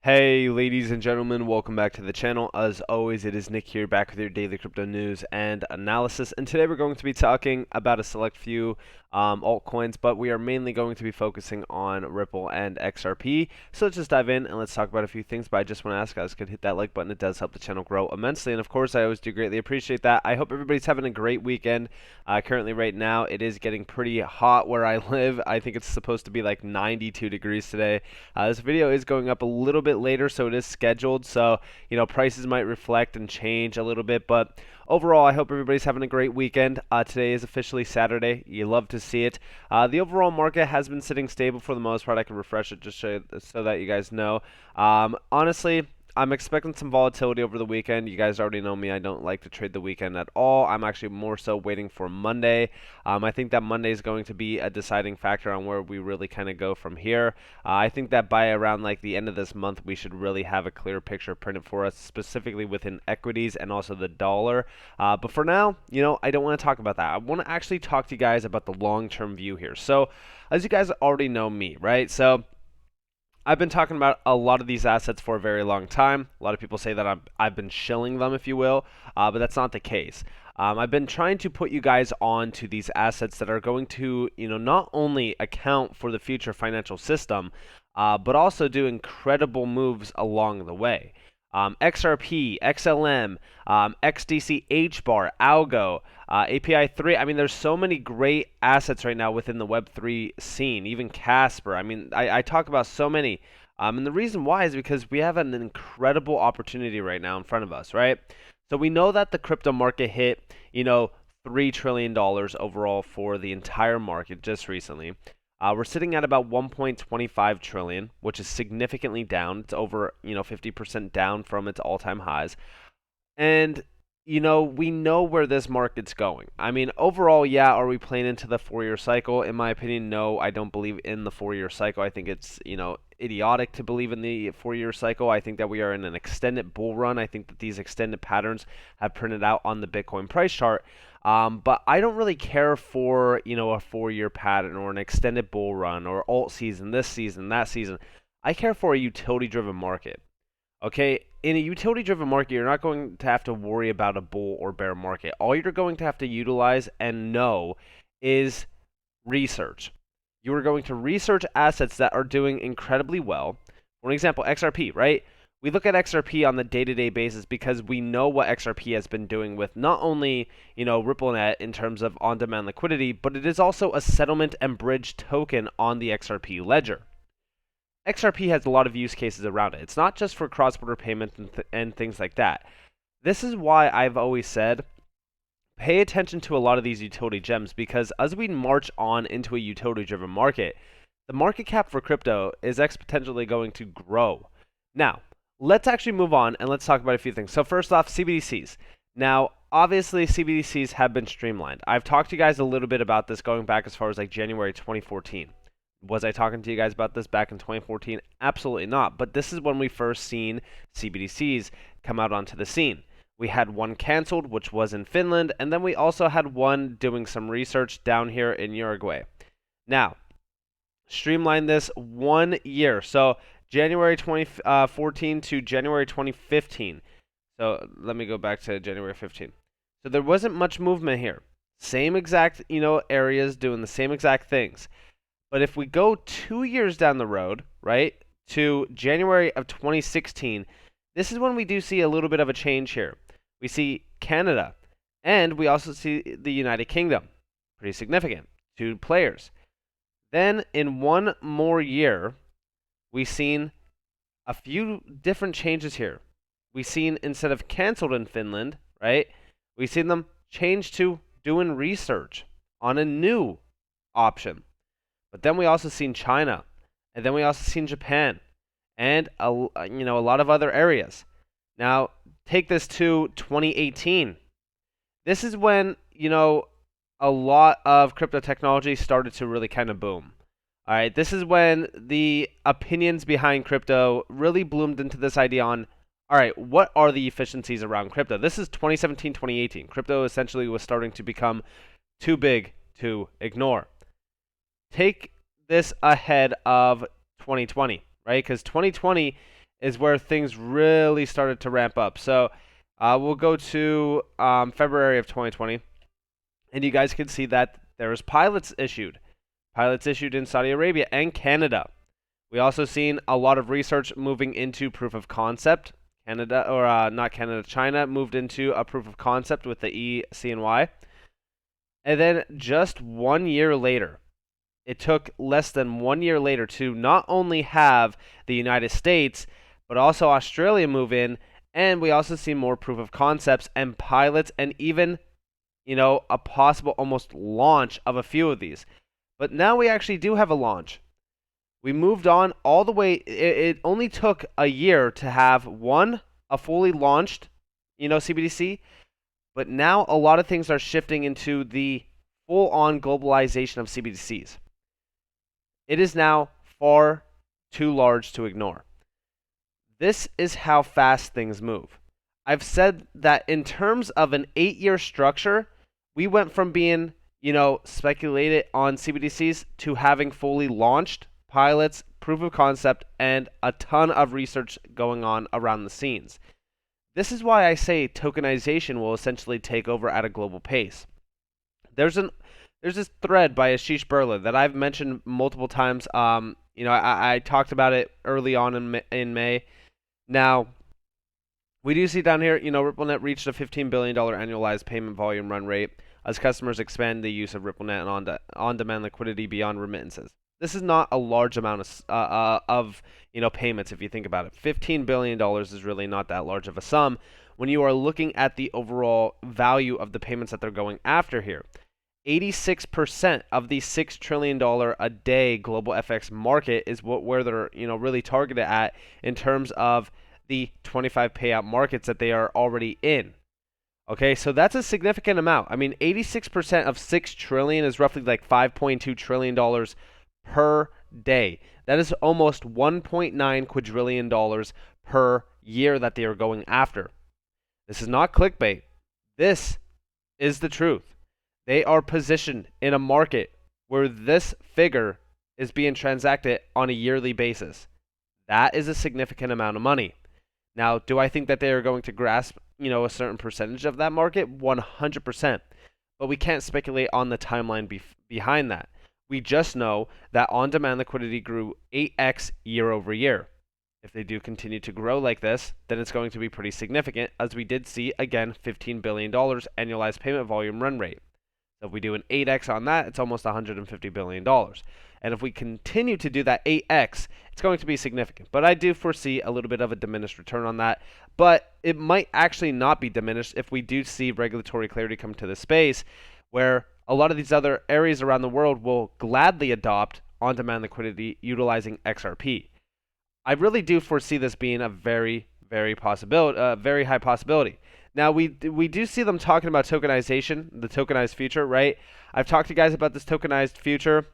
Hey ladies and gentlemen, welcome back to the channel. As always, it is Nick here, back with your daily crypto news and analysis. And today we're going to be talking about a select few altcoins, but we are mainly going to be focusing on Ripple and XRP. So let's just dive in and let's talk about a few things. But I just want to ask guys, could hit that like button. It does help the channel grow immensely. And of course, I always do greatly appreciate that. I hope everybody's having a great weekend. Currently right now, it is getting pretty hot where I live. I think it's supposed to be like 92 degrees today. This video is going up a little bit later, so it is scheduled. So, prices might reflect and change a little bit. But overall, I hope everybody's having a great weekend. Today is officially Saturday. You love to see it. The overall market has been sitting stable for the most part. I can refresh it just so that you guys know. Honestly, I'm expecting some volatility over the weekend. You guys already know me. I don't like to trade the weekend at all. I'm actually more so waiting for Monday. I think that Monday is going to be a deciding factor on where we really kind of go from here. I think that by around like the end of this month, we should really have a clear picture printed for us, specifically within equities and also the dollar. But for now, I don't want to talk about that. I want to actually talk to you guys about the long-term view here. So, as you guys already know me, right? So, I've been talking about a lot of these assets for a very long time. A lot of people say that I've been shilling them, if you will, but that's not the case. I've been trying to put you guys on to these assets that are going to, not only account for the future financial system, but also do incredible moves along the way. XRP, XLM, XDC, Hbar, Algo, API 3. I mean, there's so many great assets right now within the Web3 scene, even Casper. I mean, I talk about so many. And the reason why is because we have an incredible opportunity right now in front of us, right? So we know that the crypto market hit, $3 trillion overall for the entire market just recently. We're sitting at about 1.25 trillion, which is significantly down. It's over, 50% down from its all-time highs. And we know where this market's going. I mean, overall, yeah, are we playing into the 4-year cycle? In my opinion, no, I don't believe in the 4-year cycle. I think it's, idiotic to believe in the 4-year cycle. I think that we are in an extended bull run. I think that these extended patterns have printed out on the Bitcoin price chart. But I don't really care for, a 4-year pattern or an extended bull run or alt season, this season, that season. I care for a utility-driven market. Okay, in a utility-driven market, you're not going to have to worry about a bull or bear market. All you're going to have to utilize and know is research. You are going to research assets that are doing incredibly well. For example, XRP, right? We look at XRP on the day-to-day basis because we know what XRP has been doing with not only, RippleNet in terms of on-demand liquidity, but it is also a settlement and bridge token on the XRP ledger. XRP has a lot of use cases around it. It's not just for cross-border payments and things like that. This is why I've always said, pay attention to a lot of these utility gems, because as we march on into a utility-driven market, the market cap for crypto is exponentially going to grow. Now, let's actually move on and let's talk about a few things. So first off, CBDCs. Now, obviously, CBDCs have been streamlined. I've talked to you guys a little bit about this going back as far as like January 2014. Was I talking to you guys about this back in 2014? Absolutely not. But this is when we first seen CBDCs come out onto the scene. We had one canceled, which was in Finland, and then we also had one doing some research down here in Uruguay. Now, streamline this 1 year. So January 2014 to January 2015. So let me go back to January 15. So there wasn't much movement here. Same exact, areas doing the same exact things. But if we go 2 years down the road, right, to January of 2016, this is when we do see a little bit of a change here. We see Canada, and we also see the United Kingdom. Pretty significant. 2 players. Then in 1 more year, we've seen a few different changes here. We've seen, instead of canceled in Finland, right, we've seen them change to doing research on a new option. But then we also seen China, and then we also seen Japan, and a lot of other areas. Now, take this to 2018. This is when, a lot of crypto technology started to really kind of boom. All right, this is when the opinions behind crypto really bloomed into this idea on, all right, what are the efficiencies around crypto? This is 2017, 2018. Crypto essentially was starting to become too big to ignore. Take this ahead of 2020, right? Because 2020 is where things really started to ramp up. So we'll go to February of 2020, and you guys can see that there was pilots issued. Pilots issued in Saudi Arabia and Canada. We also seen a lot of research moving into proof of concept. Canada, or not Canada, China moved into a proof of concept with the ECNY. And then just 1 year later, it took less than 1 year later to not only have the United States, but also Australia move in. And we also see more proof of concepts and pilots and even, a possible almost launch of a few of these. But now we actually do have a launch. We moved on all the way. It only took a year to have a fully launched, CBDC. But now a lot of things are shifting into the full-on globalization of CBDCs. It is now far too large to ignore. This is how fast things move. I've said that in terms of an 8-year structure, we went from being, speculated on CBDCs to having fully launched pilots, proof of concept, and a ton of research going on around the scenes. This is why I say tokenization will essentially take over at a global pace. There's this thread by Ashish Burla that I've mentioned multiple times. I talked about it early on in May. Now, we do see down here, RippleNet reached a $15 billion annualized payment volume run rate as customers expand the use of RippleNet and on-demand liquidity beyond remittances. This is not a large amount of payments if you think about it. $15 billion is really not that large of a sum when you are looking at the overall value of the payments that they're going after here. 86% of the $6 trillion a day global FX market is where they're really targeted at in terms of the 25 payout markets that they are already in. Okay, so that's a significant amount. I mean, 86% of $6 trillion is roughly like $5.2 trillion per day. That is almost $1.9 quadrillion per year that they are going after. This is not clickbait. This is the truth. They are positioned in a market where this figure is being transacted on a yearly basis. That is a significant amount of money. Now, do I think that they are going to grasp, a certain percentage of that market? 100%. But we can't speculate on the timeline behind that. We just know that on-demand liquidity grew 8x year over year. If they do continue to grow like this, then it's going to be pretty significant, as we did see, again, $15 billion annualized payment volume run rate. So if we do an 8x on that, it's almost $150 billion. And if we continue to do that 8x, it's going to be significant. But I do foresee a little bit of a diminished return on that. But it might actually not be diminished if we do see regulatory clarity come to the space, where a lot of these other areas around the world will gladly adopt on-demand liquidity utilizing XRP. I really do foresee this being a very, very high possibility. Now, we do see them talking about tokenization, the tokenized future, right? I've talked to guys about this tokenized future.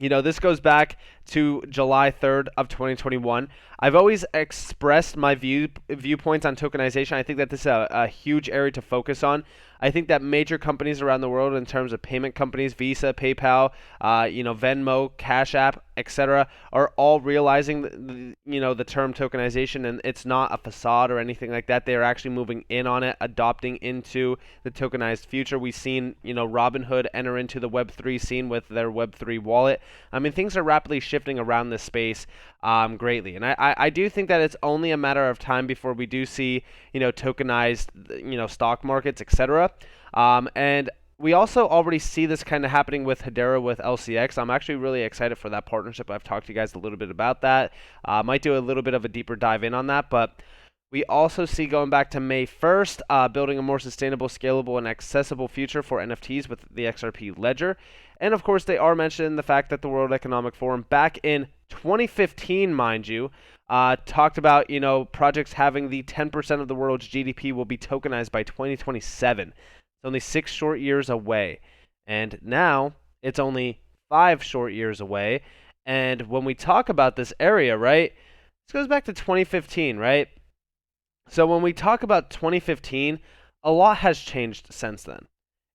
This goes back to July 3rd of 2021. I've always expressed my viewpoints on tokenization. I think that this is a huge area to focus on. I think that major companies around the world, in terms of payment companies, Visa, PayPal, Venmo, Cash App, etc., are all realizing the term tokenization, and it's not a facade or anything like that. They are actually moving in on it, adopting into the tokenized future. We've seen Robinhood enter into the Web3 scene with their Web3 wallet. I mean, things are rapidly shifting around this space greatly, and I do think that it's only a matter of time before we do see tokenized stock markets, etc. And we also already see this kind of happening with Hbar with LCX. I'm actually really excited for that partnership. I've talked to you guys a little bit about that. Might do a little bit of a deeper dive in on that, but we also see, going back to May 1st, building a more sustainable, scalable, and accessible future for NFTs with the XRP ledger. And of course, they are mentioning the fact that the World Economic Forum, back in 2015, mind you, talked about projects having the 10% of the world's GDP will be tokenized by 2027. It's only 6 short years away. And now it's only 5 short years away. And when we talk about this area, right, this goes back to 2015, right? So when we talk about 2015, a lot has changed since then.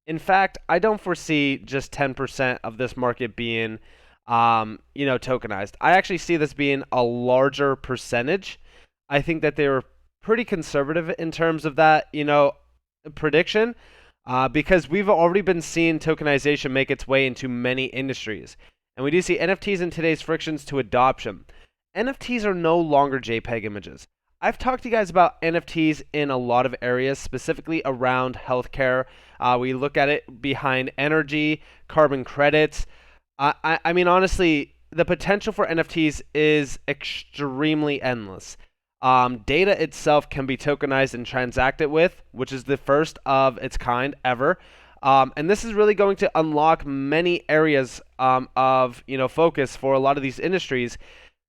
In fact, I don't foresee just 10% of this market being tokenized. I actually see this being a larger percentage. I think that they were pretty conservative in terms of that, prediction, because we've already been seeing tokenization make its way into many industries. And we do see NFTs in today's frictions to adoption. NFTs are no longer JPEG images. I've talked to you guys about NFTs in a lot of areas, specifically around healthcare. We look at it behind energy, carbon credits. I mean, honestly, the potential for NFTs is extremely endless. Data itself can be tokenized and transacted with, which is the first of its kind ever. And this is really going to unlock many areas of focus for a lot of these industries,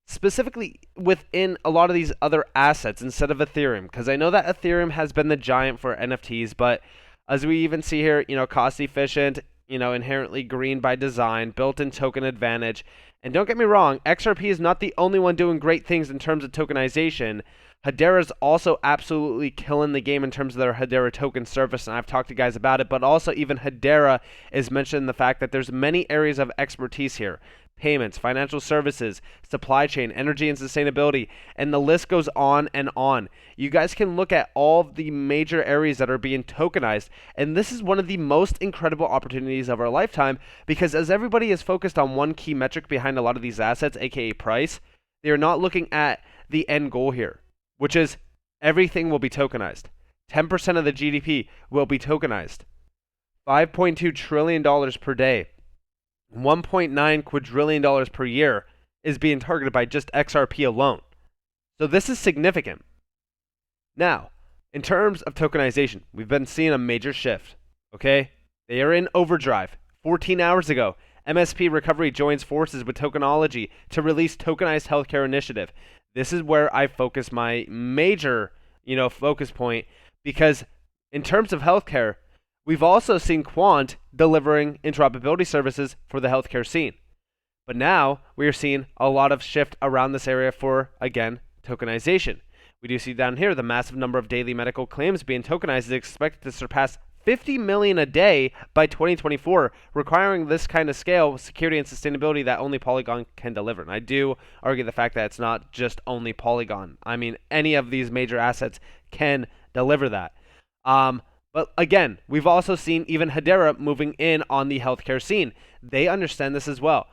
specifically within a lot of these other assets instead of Ethereum, because I know that Ethereum has been the giant for NFTs, but as we even see here, cost efficient, inherently green by design, built-in token advantage. And don't get me wrong, XRP is not the only one doing great things in terms of tokenization. Hbar is also absolutely killing the game in terms of their Hbar token service, and I've talked to guys about it, but also even Hbar is mentioned in the fact that there's many areas of expertise here. Payments, financial services, supply chain, energy and sustainability, and the list goes on and on. You guys can look at all of the major areas that are being tokenized, and this is one of the most incredible opportunities of our lifetime, because as everybody is focused on one key metric behind a lot of these assets, aka price, they are not looking at the end goal here, which is everything will be tokenized. 10% of the GDP will be tokenized. $5.2 trillion per day. $1.9 quadrillion per year is being targeted by just XRP alone. So this is significant. Now, in terms of tokenization, we've been seeing a major shift. Okay? They are in overdrive. 14 hours ago, MSP Recovery joins forces with Tokenology to release Tokenized Healthcare Initiative. This is where I focus my major, focus point, because in terms of healthcare, we've also seen Quant delivering interoperability services for the healthcare scene. But now we are seeing a lot of shift around this area for, again, tokenization. We do see down here the massive number of daily medical claims being tokenized is expected to surpass 50 million a day by 2024, requiring this kind of scale, security, and sustainability that only Polygon can deliver. And I do argue the fact that it's not just only Polygon. I mean, any of these major assets can deliver that. But again, we've also seen even Hbar moving in on the healthcare scene. They understand this as well.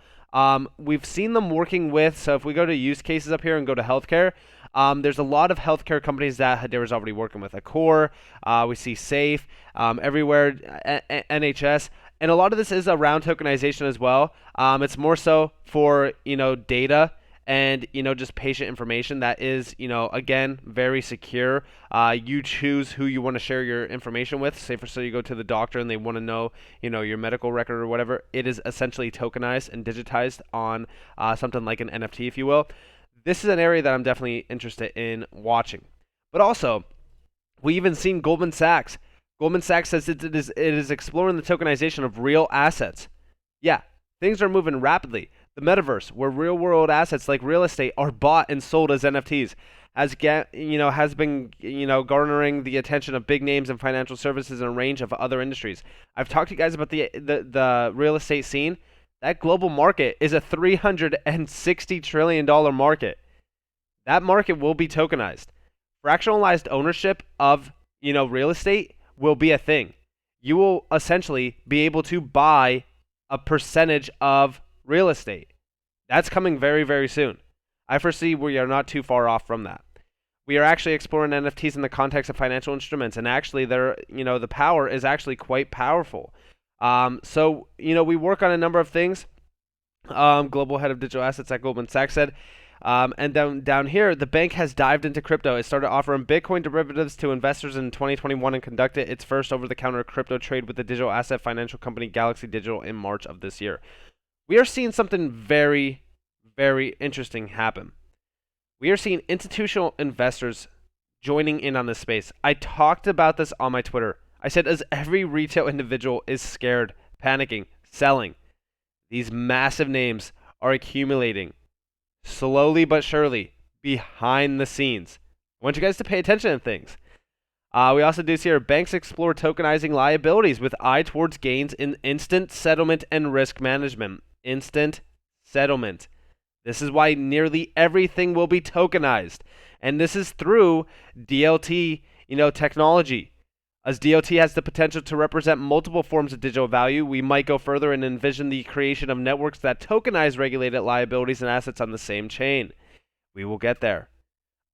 We've seen them working with, so if we go to use cases up here and go to healthcare, there's a lot of healthcare companies that Hbar is already working with. Accor, we see Safe, everywhere, NHS, and a lot of this is around tokenization as well. It's more so for, data and, just patient information that is, again, very secure. You choose who you want to share your information with. Say for so you go to the doctor and they want to know, your medical record or whatever. It is essentially tokenized and digitized on something like an NFT, if you will. This is an area that I'm definitely interested in watching. But also, we even seen Goldman Sachs. Goldman Sachs says it is exploring the tokenization of real assets. Yeah, things are moving rapidly. The metaverse, where real-world assets like real estate are bought and sold as NFTs, has been garnering the attention of big names in financial services and a range of other industries. I've talked to you guys about the real estate scene. That global market is a $360 trillion market. That market will be tokenized. Fractionalized ownership of real estate will be a thing. You will essentially be able to buy a percentage of real estate. That's coming very, very soon. I foresee we are not too far off from that. We are actually exploring NFTs in the context of financial instruments, and actually, the power is actually quite powerful. So we work on a number of things. Global head of digital assets at Goldman Sachs said. And down here, the bank has dived into crypto. It started offering Bitcoin derivatives to investors in 2021 and conducted its first over-the-counter crypto trade with the digital asset financial company Galaxy Digital in March of this year. We are seeing something very, very interesting happen. We are seeing institutional investors joining in on this space. I talked about this on my Twitter. I said, as every retail individual is scared, panicking, selling, these massive names are accumulating slowly but surely behind the scenes. I want you guys to pay attention to things. We also do see our banks explore tokenizing liabilities with eye towards gains in instant settlement and risk management. Instant settlement. This is why nearly everything will be tokenized. And this is through DLT, technology. As DLT has the potential to represent multiple forms of digital value, we might go further and envision the creation of networks that tokenize regulated liabilities and assets on the same chain. We will get there.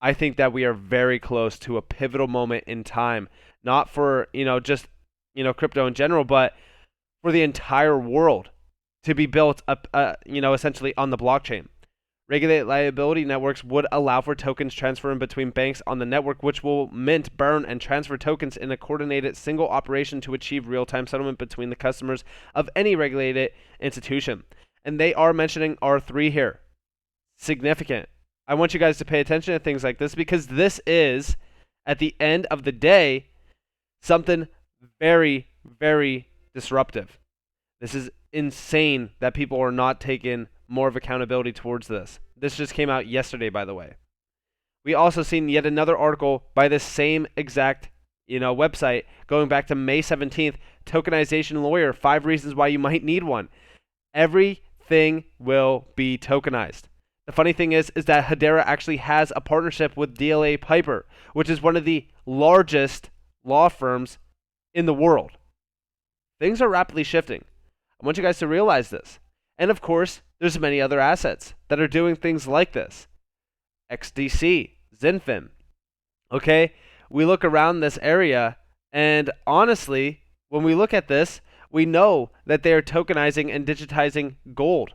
I think that we are very close to a pivotal moment in time, not for, just, crypto in general, but for the entire world to be built up, essentially on the blockchain. Regulated liability networks would allow for tokens transferring between banks on the network, which will mint, burn, and transfer tokens in a coordinated single operation to achieve real-time settlement between the customers of any regulated institution. And they are mentioning R3 here. Significant. I want you guys to pay attention to things like this because this is, at the end of the day, something very, very disruptive. This is insane that people are not taking more of accountability towards this. This just came out yesterday, by the way. We also seen yet another article by the same exact, website going back to May 17th, tokenization lawyer, 5 reasons why you might need one. Everything will be tokenized. The funny thing is that Hbar actually has a partnership with DLA Piper, which is one of the largest law firms in the world. Things are rapidly shifting. I want you guys to realize this. And of course, there's many other assets that are doing things like this. XDC, Zinfin. Okay, we look around this area, and honestly, when we look at this, we know that they are tokenizing and digitizing gold.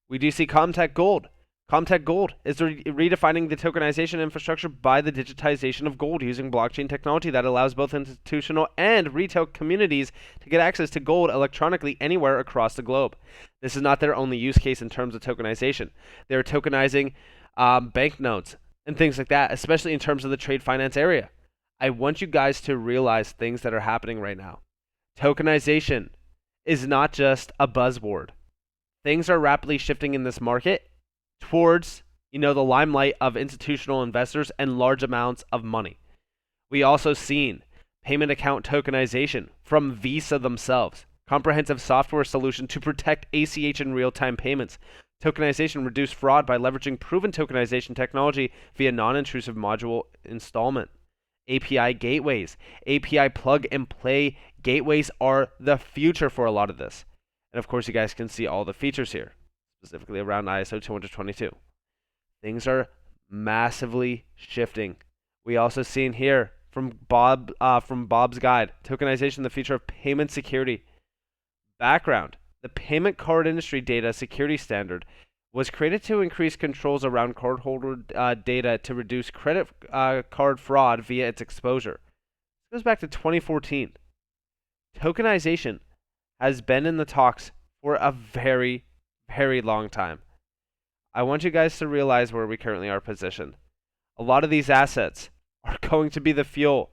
We do see Comtech Gold. Comtech Gold is redefining the tokenization infrastructure by the digitization of gold using blockchain technology that allows both institutional and retail communities to get access to gold electronically anywhere across the globe. This is not their only use case in terms of tokenization. They're tokenizing banknotes and things like that, especially in terms of the trade finance area. I want you guys to realize things that are happening right now. Tokenization is not just a buzzword. Things are rapidly shifting in this market towards, the limelight of institutional investors and large amounts of money. We also seen payment account tokenization from Visa themselves, comprehensive software solution to protect ACH and real-time payments. Tokenization reduced fraud by leveraging proven tokenization technology via non-intrusive module installment. API gateways, API plug and play gateways are the future for a lot of this. And of course, you guys can see all the features here, specifically around ISO 222. Things are massively shifting. We also seen here from Bob's Guide, tokenization, the future of payment security. Background: the payment card industry data security standard was created to increase controls around cardholder data to reduce credit card fraud via its exposure. This goes back to 2014. Tokenization has been in the talks for a very, very long time. I want you guys to realize where we currently are positioned. A lot of these assets are going to be the fuel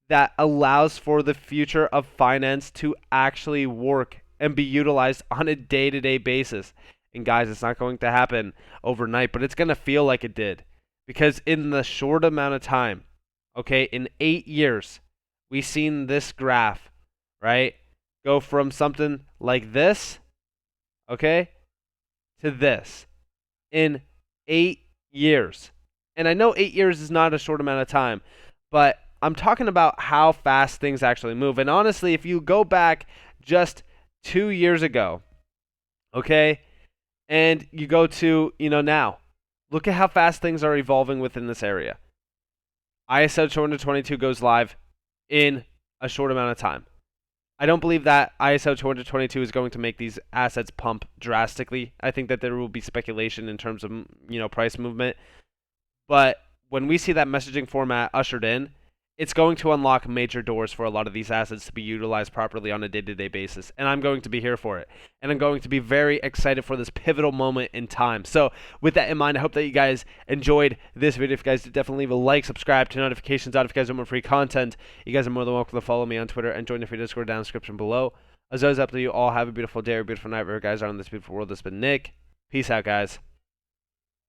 that allows for the future of finance to actually work and be utilized on a day-to-day basis. And guys, it's not going to happen overnight, but it's going to feel like it did. Because in the short amount of time, okay, in 8 years, we've seen this graph, right, go from something like this, okay, to this in 8 years. And I know 8 years is not a short amount of time, but I'm talking about how fast things actually move. And honestly, if you go back just 2 years ago, okay, and you go to, now, look at how fast things are evolving within this area. ISO 222 goes live in a short amount of time. I don't believe that ISO 222 is going to make these assets pump drastically. I think that there will be speculation in terms of, price movement. But when we see that messaging format ushered in, it's going to unlock major doors for a lot of these assets to be utilized properly on a day-to-day basis. And I'm going to be here for it. And I'm going to be very excited for this pivotal moment in time. So with that in mind, I hope that you guys enjoyed this video. If you guys did, definitely leave a like, subscribe, turn notifications on if you guys want more free content. You guys are more than welcome to follow me on Twitter and join the free Discord down in the description below. As always, up to you all. Have a beautiful day or beautiful night wherever you guys are in this beautiful world. This has been Nick. Peace out, guys.